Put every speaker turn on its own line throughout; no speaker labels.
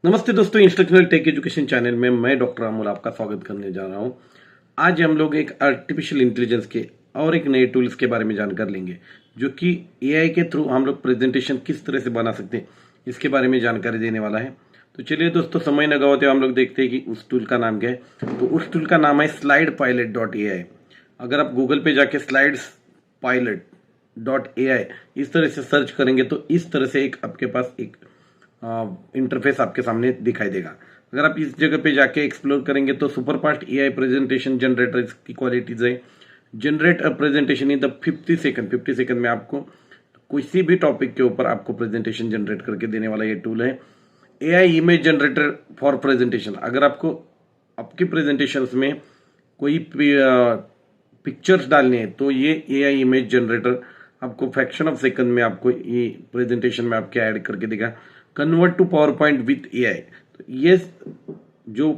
नमस्ते दोस्तों, instructional take education channel में मैं डॉक्टर अमोल आपका स्वागत करने जा रहा हूं। आज हम लोग एक आर्टिफिशियल इंटेलिजेंस के और एक नए टूल्स के बारे में जानकारी लेंगे, जो कि एआई के थ्रू हम लोग प्रेजेंटेशन किस तरह से बना सकते हैं, इसके बारे में जानकारी देने वाला है। तो चलिए दोस्तों, समय न गवाते हम लोग देखते हैं कि उस टूल का नाम क्या है। तो उस टूल का नाम है slidepilot.ai। अगर आप गूगल पे जाके स्लाइड्स पायलट .ai इस तरह से सर्च करेंगे तो इस तरह से एक आपके पास एक इंटरफेस आपके सामने दिखाई देगा। अगर आप इस जगह पे जाके एक्सप्लोर करेंगे तो super fast AI presentation generator की क्वालिटीज है। Generate a presentation in the 50 second में आपको किसी भी टॉपिक के ऊपर आपको प्रेजेंटेशन जनरेट करके देने वाला ये टूल है। AI image generator for presentation. अगर आपको आपकी प्रेजेंटेशन में कोई पिक्चर्स डालने हैं तो ये एआई इमेज जनरेटर आपको फ्रैक्शन ऑफ सेकंड में आपको ये प्रेजेंटेशन में आपके ऐड करके देगा। Convert to PowerPoint with AI. तो ये जो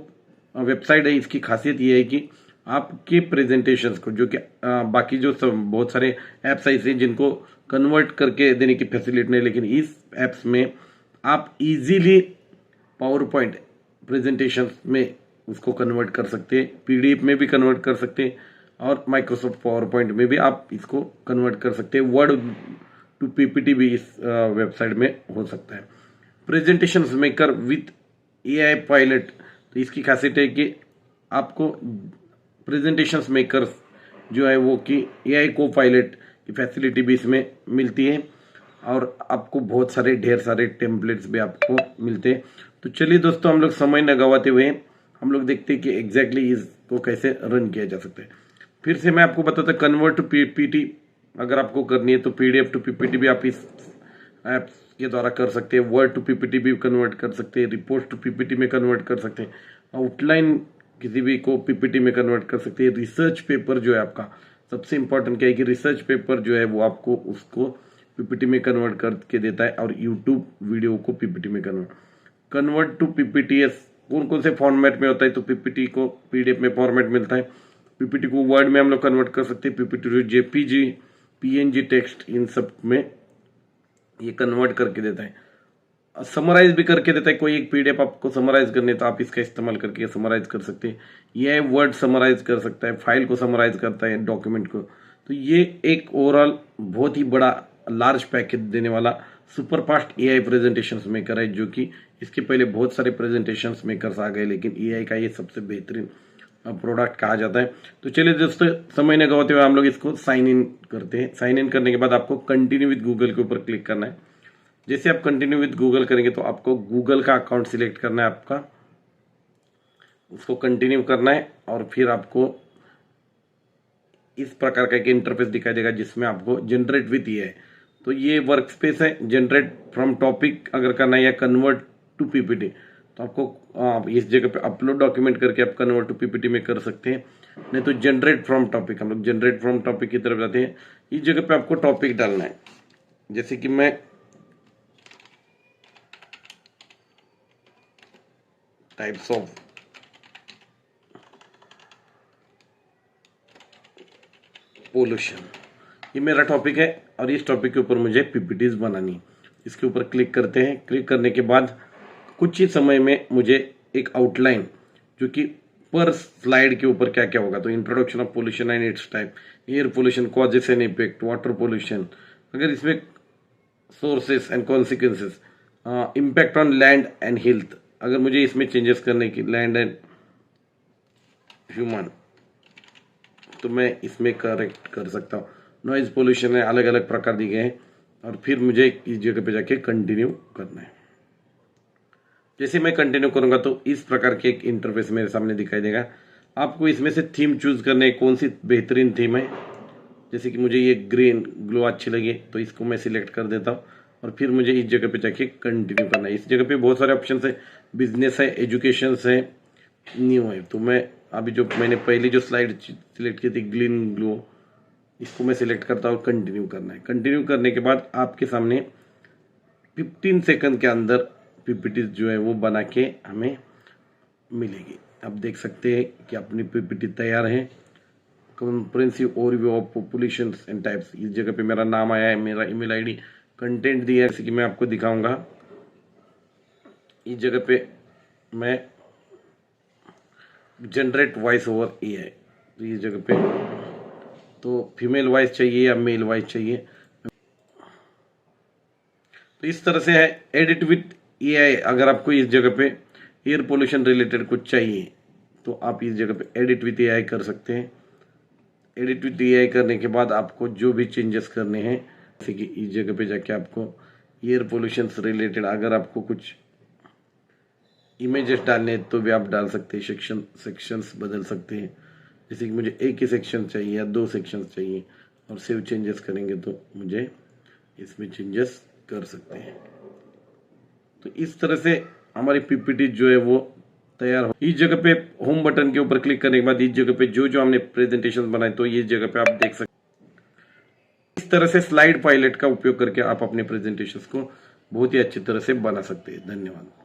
वेबसाइट है इसकी खासियत ये है कि आपके प्रेजेंटेशंस को, जो कि बाकी जो बहुत सारे ऐप्स ऐसे जिनको कन्वर्ट करके देने की फैसिलिटी नहीं, लेकिन इस ऐप्स में आप इजीली पावर पॉइंट प्रेजेंटेशन में उसको कन्वर्ट कर सकते हैं, पीडीएफ में भी कन्वर्ट कर सकते हैं और माइक्रोसॉफ्ट पावर पॉइंट में भी आप इसको कन्वर्ट कर सकते हैं। वर्ड टू पीपीटी भी इस वेबसाइट में हो सकता है। Presentation maker with AI pilot. तो इसकी खासियत है कि आपको प्रेजेंटेशन मेकर जो है वो कि एआई को पायलट की फैसिलिटी भी इसमें मिलती है और आपको बहुत सारे ढेर सारे टेम्पलेट्स भी आपको मिलते हैं। तो चलिए दोस्तों, हम लोग समय न गवाते हुए हम लोग देखते हैं कि एग्जैक्टली इसको कैसे रन किया जा सकता है। फिर से मैं आपको बताता हूँ, कन्वर्ट टू पीपीटी अगर आपको करनी है तो पीडीएफ टू पीपीटी भी आप इस ऐप के द्वारा कर सकते हैं। वर्ड टू पीपीटी भी कन्वर्ट कर सकते हैं, रिपोर्ट टू पीपीटी में कन्वर्ट कर सकते हैं, आउटलाइन किसी भी को पीपीटी में कन्वर्ट कर सकते हैं। रिसर्च पेपर जो है आपका, सबसे इंपॉर्टेंट क्या है कि रिसर्च पेपर जो है वो आपको उसको पीपीटी में कन्वर्ट करके देता है और यूट्यूब वीडियो को पीपीटी में कन्वर्ट टू पीपीटीएस कौन कौन से फॉर्मेट में होता है। तो पीपीटी को पीडीएफ में फॉर्मेट मिलता है, पीपीटी को वर्ड में हम लोग कन्वर्ट कर सकते हैं, पीपीटी को जेपीजी पीएनजी टेक्स्ट इन सब में ये कन्वर्ट करके देता है। समराइज भी करके देता है। कोई एक पीडीएफ आपको समराइज करने तो आप इसका इस्तेमाल करके समराइज कर सकते हैं। ये वर्ड समराइज कर सकता है, फाइल को समराइज करता है, डॉक्यूमेंट को। तो ये एक ओवरऑल बहुत ही बड़ा लार्ज पैकेज देने वाला super fast AI presentation maker है, जो कि इसके पहले बहुत सारे प्रेजेंटेशन मेकर्स आ गए, लेकिन एआई का ये सबसे बेहतरीन प्रोडक्ट कहा जाता है। तो चलिए दोस्तों, समय न गवाते हुए हम लोग इसको साइन इन करते हैं। साइन इन करने के बाद आपको कंटिन्यू विद गूगल के ऊपर क्लिक करना है। जैसे आप कंटिन्यू विद गूगल करेंगे तो आपको गूगल का अकाउंट सिलेक्ट करना है, आपका उसको कंटिन्यू करना है और फिर आपको इस प्रकार का एक इंटरफेस दिखाई देगा जिसमें आपको जनरेट विथ ये है। तो ये वर्क स्पेस है। जनरेट फ्रॉम टॉपिक अगर करना है या कन्वर्ट टू पीपीटी तो आपको इस जगह पे अपलोड डॉक्यूमेंट करके आप कन्वर्ट टू पीपीटी में कर सकते हैं। नहीं तो जनरेट फ्रॉम टॉपिक, हम लोग जनरेट फ्रॉम टॉपिक की तरफ जाते हैं। इस जगह पे आपको टॉपिक डालना है। जैसे कि मैं टाइप्स ऑफ पोल्यूशन, ये मेरा टॉपिक है और इस टॉपिक के ऊपर मुझे पीपीटीज बनानी। इसके ऊपर क्लिक करते हैं। क्लिक करने के बाद कुछ ही समय में मुझे एक आउटलाइन, जो कि पर स्लाइड के ऊपर क्या क्या होगा, तो introduction of pollution and it's type, air pollution causes and effect, water pollution, अगर इसमें sources and consequences, impact on land and health, अगर मुझे इसमें चेंजेस करने की लैंड एंड ह्यूमन तो मैं इसमें करेक्ट कर सकता हूँ। नॉइज पोल्यूशन है, अलग अलग प्रकार दिए गए हैं और फिर मुझे इस जगह पे जाके कंटिन्यू करना है। जैसे मैं कंटिन्यू करूंगा तो इस प्रकार के एक इंटरफेस मेरे सामने दिखाई देगा। आपको इसमें से थीम चूज करने कौन सी बेहतरीन थीम है। जैसे कि मुझे ये ग्रीन ग्लो अच्छी लगी तो इसको मैं सिलेक्ट कर देता हूँ और फिर मुझे इस जगह पे जाके कंटिन्यू करना है। इस जगह पे बहुत सारे ऑप्शन है, बिजनेस है, एजुकेशन है, न्यू है। तो मैं अभी जो मैंने पहली जो स्लाइड सिलेक्ट की थी ग्रीन ग्लो, इसको मैं सिलेक्ट करता हूँ, कंटिन्यू करना है। कंटिन्यू करने के बाद आपके सामने 15 सेकंड के अंदर पीपीटी जो है वो बना के हमें मिलेगी। आप देख सकते हैं कि अपनी पीपीटी तैयार है। Comprehensive overview of population and types, इस जगह पे मेरा नाम आया है, मेरा ईमेल आईडी, कंटेंट दिया है, जैसे कि मैं आपको दिखाऊंगा। इस जगह पे मैं जनरेट वॉइस ओवर एआई, तो इस जगह पे तो फीमेल वॉइस चाहिए या मेल वॉइस चाहिए, तो इस तरह से है एडिट विथ एआई। अगर आपको इस जगह पे एयर पोल्यूशन रिलेटेड कुछ चाहिए तो आप इस जगह पे एडिट विथ एआई कर सकते हैं। एडिट विथ एआई करने के बाद आपको जो भी चेंजेस करने हैं, जैसे कि इस जगह पे जाके आपको एयर पोल्यूशन से रिलेटेड अगर आपको कुछ इमेजेस डालने हैं तो भी आप डाल सकते हैं, सेक्शंस बदल सकते हैं। जैसे कि मुझे एक ही सेक्शन चाहिए या 2 सेक्शंस चाहिए और सेव चेंजेस करेंगे तो मुझे इसमें चेंजेस कर सकते हैं। तो इस तरह से हमारी पीपीटी जो है वो तैयार हो। इस जगह पे होम बटन के ऊपर क्लिक करने के बाद इस जगह पे जो हमने प्रेजेंटेशन बनाए तो इस जगह पे आप देख सकते हैं। इस तरह से स्लाइड पायलट का उपयोग करके आप अपने प्रेजेंटेशंस को बहुत ही अच्छी तरह से बना सकते हैं। धन्यवाद।